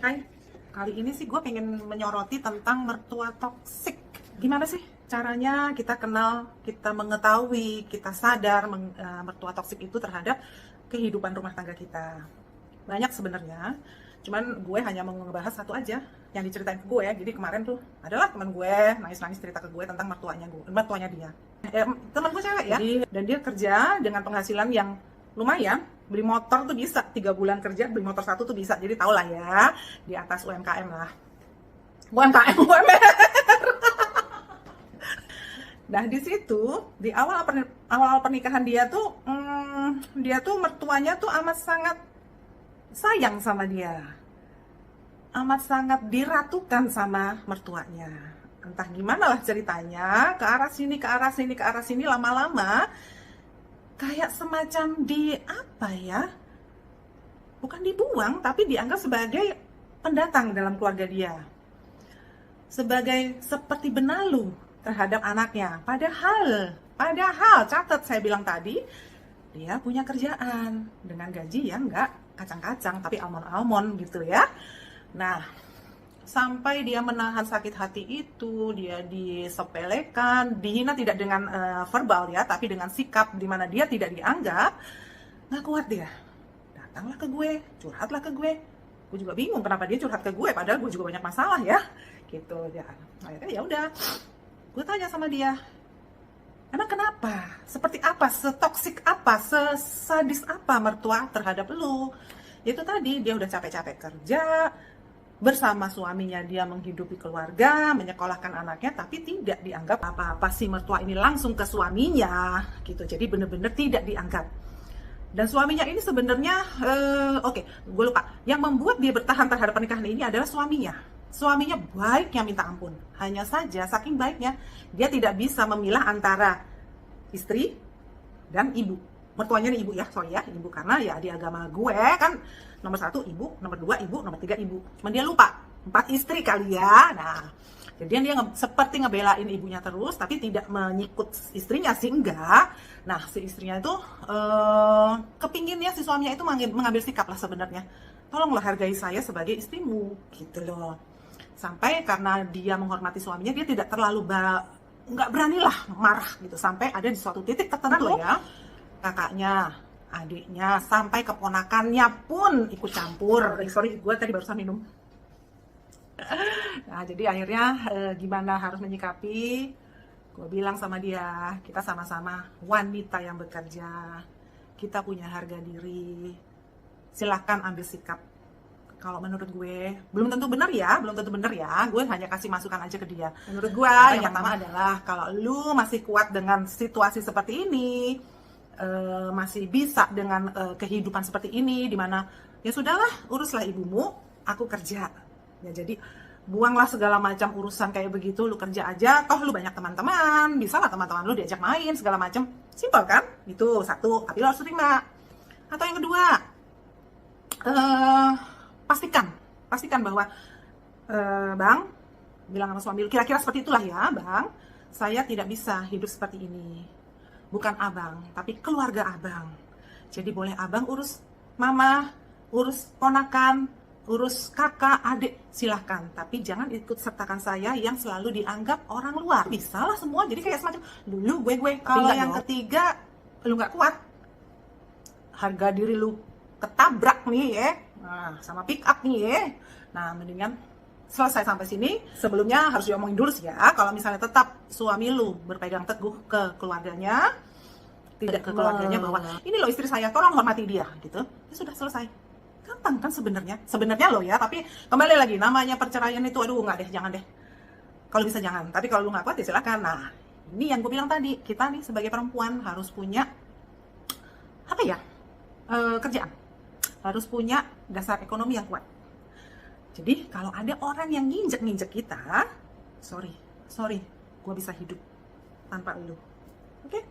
Hai, kali ini sih gue pengen menyoroti tentang mertua toksik. Gimana sih caranya kita kenal, kita mengetahui, kita sadar mertua toksik itu terhadap kehidupan rumah tangga kita? Banyak sebenarnya, cuman gue hanya mau ngebahas satu aja yang diceritain ke gue. Jadi kemarin tuh adalah teman gue nangis-nangis cerita ke gue tentang mertuanya dia. Teman gue cewek ya, dan dia kerja dengan penghasilan yang lumayan. Beli motor tuh bisa 3 bulan kerja beli motor satu tuh bisa, jadi tau lah ya, di atas UMKM lah, UMR. Nah di situ di awal pernikahan dia tuh mertuanya tuh amat sangat sayang sama dia, amat sangat diratukan sama mertuanya. Entah gimana lah ceritanya, ke arah sini ke arah sini ke arah sini, lama-lama kayak semacam bukan dibuang, tapi dianggap sebagai pendatang dalam keluarga dia, sebagai seperti benalu terhadap anaknya. Padahal catat saya bilang tadi, dia punya kerjaan dengan gaji yang nggak kacang-kacang, tapi almond-almond gitu ya. Nah, sampai dia menahan sakit hati itu, dia disepelekan, dihina tidak dengan verbal ya, tapi dengan sikap di mana dia tidak dianggap. Nggak kuat dia, datanglah ke gue, curhatlah ke gue. Gue juga bingung kenapa dia curhat ke gue, padahal gue juga banyak masalah ya, gitu ya. Akhirnya ya udah, gue tanya sama dia, emang kenapa? Seperti apa? Setoksik apa? Sesadis apa mertua terhadap lu? Itu tadi, dia udah capek-capek kerja, bersama suaminya dia menghidupi keluarga, menyekolahkan anaknya, tapi tidak dianggap apa-apa. Si mertua ini langsung ke suaminya gitu, jadi bener-bener tidak dianggap. Dan suaminya ini sebenarnya gue lupa, yang membuat dia bertahan terhadap pernikahan ini adalah suaminya baiknya minta ampun. Hanya saja saking baiknya dia tidak bisa memilah antara istri dan ibu. Mertuanya nih ibu ya, ibu, karena ya di agama gue kan nomor 1 ibu, nomor 2 ibu, nomor 3 ibu. Cuman dia lupa 4 istri kali ya. Nah, jadi dia seperti ngebelain ibunya terus, tapi tidak menyikut istrinya sih, enggak. Nah, si istrinya itu kepinginnya si suaminya itu mengambil sikap lah sebenarnya. Tolonglah hargai saya sebagai istrimu, gitu loh. Sampai karena dia menghormati suaminya, dia tidak terlalu nggak beranilah marah gitu. Sampai ada di suatu titik tertentu ya, kakaknya, adiknya, sampai keponakannya pun ikut campur. Sorry, gue tadi barusan minum. Nah, jadi akhirnya gimana harus menyikapi? Gue bilang sama dia, kita sama-sama wanita yang bekerja, kita punya harga diri, silahkan ambil sikap. Kalau menurut gue, belum tentu benar ya, gue hanya kasih masukan aja ke dia. Menurut gue, yang pertama adalah kalau lu masih kuat dengan situasi seperti ini, masih bisa dengan kehidupan seperti ini, dimana ya sudahlah, uruslah ibumu, aku kerja ya. Jadi buanglah segala macam urusan kayak begitu, lu kerja aja, toh lu banyak teman-teman, bisa lah teman-teman lu diajak main segala macam, simpel kan? Itu satu, tapi lo harus terima. Atau yang kedua, pastikan bahwa bang, bilang sama suami, kira-kira seperti itulah ya bang, saya tidak bisa hidup seperti ini. Bukan abang, tapi keluarga abang. Jadi boleh abang urus mama, urus ponakan, urus kakak, adik, silahkan. Tapi jangan ikut sertakan saya yang selalu dianggap orang luar. Bisa lah semua, jadi kayak semacam dulu gue. Kalau yang ketiga, lu gak kuat, harga diri lu ketabrak nih ya, nah, sama pick up nih ya. Nah, mendingan selesai sampai sini. Sebelumnya harus diomongin dulu sih ya, kalau misalnya tetap suami lu berpegang teguh ke keluarganya, tidak ke keluarganya bahwa ini loh istri saya, tolong hormati dia gitu, ya sudah selesai. Gampang kan sebenarnya loh ya. Tapi kembali lagi, namanya perceraian itu aduh nggak deh, jangan deh, kalau bisa jangan. Tapi kalau lu nggak kuat ya silakan. Nah, ini yang gue bilang tadi, kita nih sebagai perempuan harus punya kerjaan, harus punya dasar ekonomi yang kuat. Jadi kalau ada orang yang nginjek kita, sorry, gue bisa hidup tanpa lu. Oke?